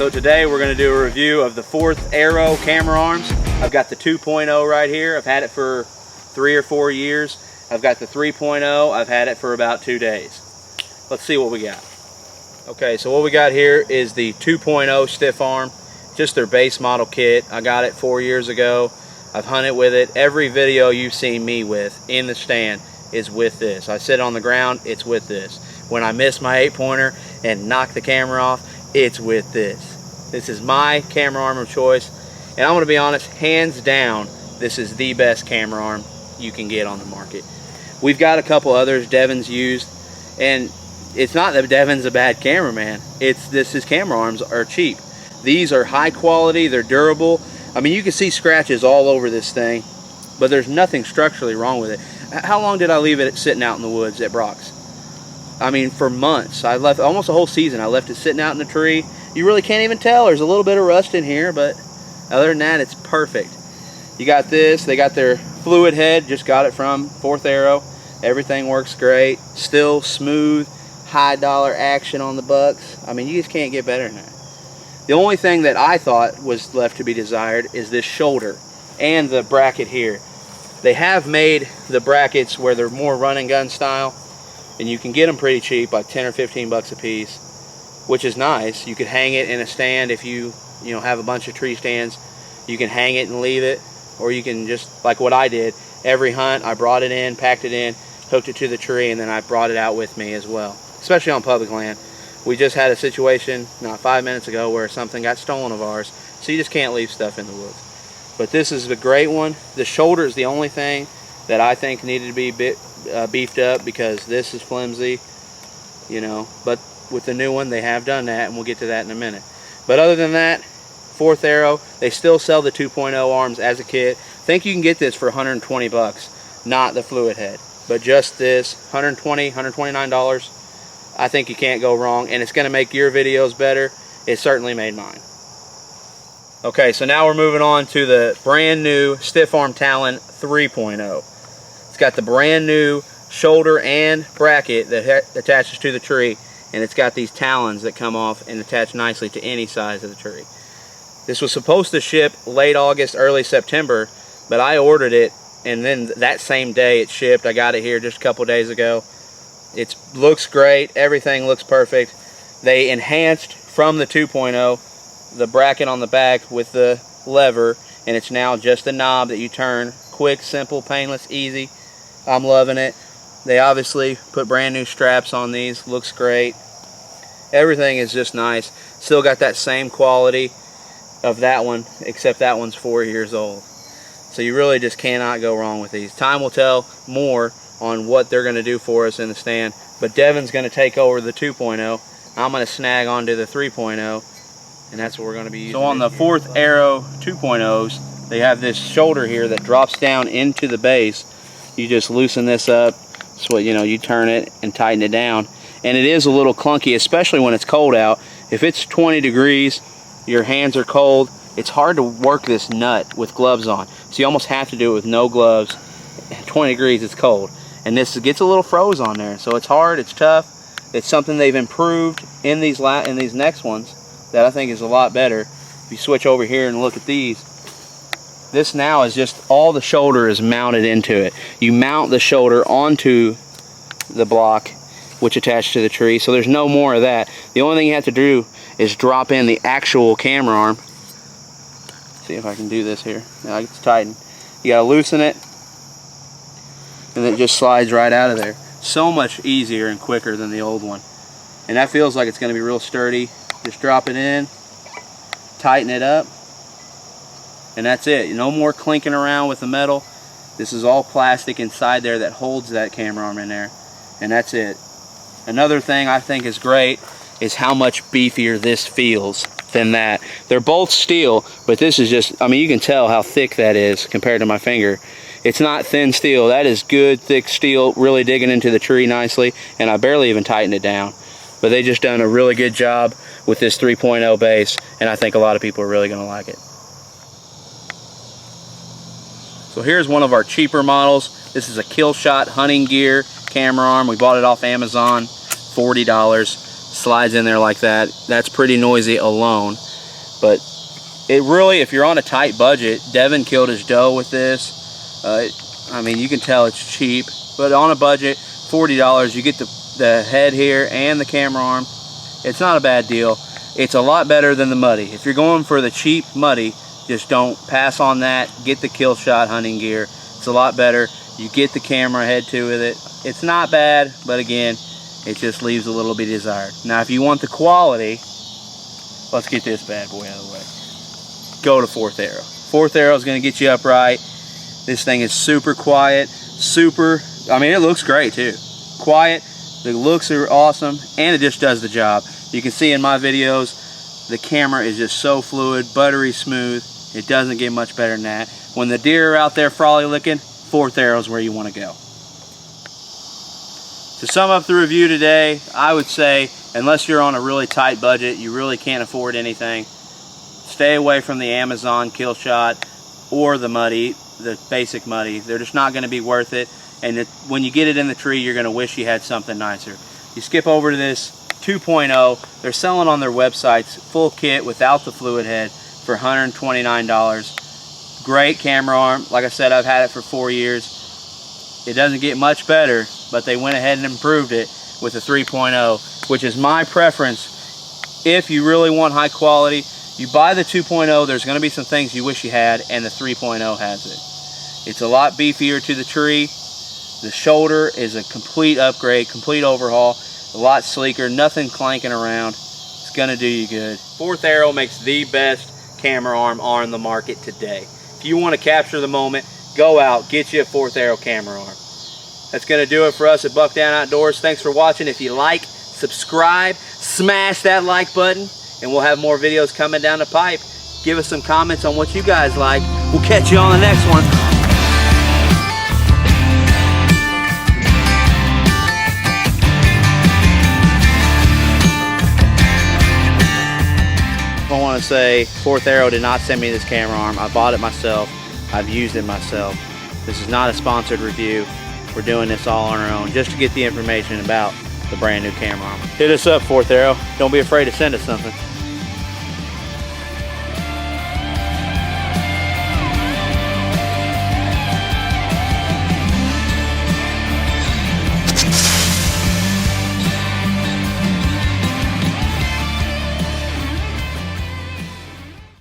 So today we're going to do a review of the Fourth Arrow camera arms. I've got the 2.0 right here. I've had it for 3 or 4 years. I've got the 3.0. I've had it for about 2 days. Let's see what we got. Okay, so what we got here is the 2.0 stiff arm, just their base model kit. I got it 4 years ago. I've hunted with it. Every video you've seen me with in the stand is with this. I sit on the ground, it's with this. When I miss my 8-pointer and knock the camera off, it's with this. This is my camera arm of choice, and I'm going to be honest, hands down, this is the best camera arm you can get on the market. We've got a couple others Devin's used, and it's not that Devin's a bad cameraman. It's his camera arms are cheap. These are high quality, they're durable. I mean, you can see scratches all over this thing, but there's nothing structurally wrong with it. How long did I leave it sitting out in the woods at Brock's? I mean, for months. I left almost a whole season. I left it sitting out in the tree. You really can't even tell. There's a little bit of rust in here, but other than that, it's perfect. You got this. They got their fluid head. Just got it from Fourth Arrow. Everything works great. Still smooth, high dollar action on the bucks. I mean, you just can't get better than that. The only thing that I thought was left to be desired is this shoulder and the bracket here. They have made the brackets where they're more run and gun style, and you can get them pretty cheap, like 10 or 15 bucks a piece, which is nice. You could hang it in a stand if you have a bunch of tree stands. You can hang it and leave it, or you can just, like what I did, every hunt I brought it in, packed it in, hooked it to the tree, and then I brought it out with me as well, especially on public land. We just had a situation not 5 minutes ago where something got stolen of ours, so you just can't leave stuff in the woods. But this is a great one. The shoulder is the only thing that I think needed to be beefed up, because this is flimsy, but with the new one they have done that, and we'll get to that in a minute. But other than that, Fourth Arrow, they still sell the 2.0 arms as a kit. I think you can get this for 120 bucks, not the fluid head, but just this, $129. I think you can't go wrong, and it's going to make your videos better. It certainly made mine. Okay, so now we're moving on to the brand new Stiff Arm Talon 3.0. It's got the brand new shoulder and bracket that attaches to the tree, and it's got these talons that come off and attach nicely to any size of the tree. This was supposed to ship late August, early September, but I ordered it, and then that same day it shipped. I got it here just a couple days ago. It looks great. Everything looks perfect. They enhanced from the 2.0 the bracket on the back with the lever, and it's now just a knob that you turn. Quick, simple, painless, easy. I'm loving it. They obviously put brand new straps on these. Looks great. Everything is just nice. Still got that same quality of that one, except that one's 4 years old. So you really just cannot go wrong with these. Time will tell more on what they're going to do for us in the stand, but Devin's going to take over the 2.0. I'm going to snag onto the 3.0, and that's what we're going to be using. So on the Fourth Arrow 2.0s, they have this shoulder here that drops down into the base. You just loosen this up, so you turn it and tighten it down. And it is a little clunky, especially when it's cold out. If it's 20 degrees, your hands are cold, it's hard to work this nut with gloves on. So you almost have to do it with no gloves. 20 degrees, it's cold. And this gets a little froze on there. So it's hard, it's tough. It's something they've improved in these next ones that I think is a lot better. If you switch over here and look at these, this now is just all the shoulder is mounted into it. You mount the shoulder onto the block, which attached to the tree, so there's no more of that. The only thing you have to do is drop in the actual camera arm. See if I can do this here. Now it's tightened. You gotta loosen it, and it just slides right out of there. So much easier and quicker than the old one. And that feels like it's gonna be real sturdy. Just drop it in, tighten it up, and that's it. No more clinking around with the metal. This is all plastic inside there that holds that camera arm in there, and that's it. Another thing I think is great is how much beefier this feels than that. They're both steel, but this is just, I mean, you can tell how thick that is compared to my finger. It's not thin steel. That is good, thick steel, really digging into the tree nicely, and I barely even tightened it down. But they just done a really good job with this 3.0 base, and I think a lot of people are really going to like it. So here's one of our cheaper models. This is a Killshot hunting gear camera arm. We bought it off Amazon, $40. Slides in there like that. That's pretty noisy alone. But it really, if you're on a tight budget, Devin killed his doe with this. I mean, you can tell it's cheap, but on a budget, $40, you get the head here and the camera arm. It's not a bad deal. It's a lot better than the Muddy. If you're going for the cheap Muddy, just don't pass on that. Get the Kill Shot hunting gear. It's a lot better. You get the camera head to with it. It's not bad, but again, it just leaves a little bit desired. Now, if you want the quality, let's get this bad boy out of the way. Go to Fourth Arrow. Fourth Arrow is going to get you upright. This thing is super quiet, I mean, it looks great too. Quiet, the looks are awesome, and it just does the job. You can see in my videos, the camera is just so fluid, buttery smooth. It doesn't get much better than that. When the deer are out there frolic licking, Fourth Arrow is where you want to go. To sum up the review today, I would say, unless you're on a really tight budget, you really can't afford anything, stay away from the Amazon Kill Shot or the Muddy, the basic Muddy. They're just not going to be worth it. And when you get it in the tree, you're going to wish you had something nicer. You skip over to this 2.0. They're selling on their websites full kit without the fluid head for $129. Great camera arm. Like I said, I've had it for 4 years. It doesn't get much better, but they went ahead and improved it with a 3.0, which is my preference. If you really want high quality, you buy the 2.0, there's going to be some things you wish you had, and the 3.0 has it. It's a lot beefier to the tree. The shoulder is a complete upgrade, complete overhaul, a lot sleeker, nothing clanking around. It's going to do you good. Fourth Arrow makes the best camera arm on the market today. If you want to capture the moment, go out, get you a Fourth Arrow camera arm. That's going to do it for us at Buck Down Outdoors. Thanks for watching. If you like, subscribe, smash that like button, and we'll have more videos coming down the pipe. Give us some comments on what you guys like. We'll catch you on the next one. I want to say Fourth Arrow did not send me this camera arm. I bought it myself. I've used it myself. This is not a sponsored review. We're doing this all on our own just to get the information about the brand new camera arm. Hit us up, Fourth Arrow. Don't be afraid to send us something.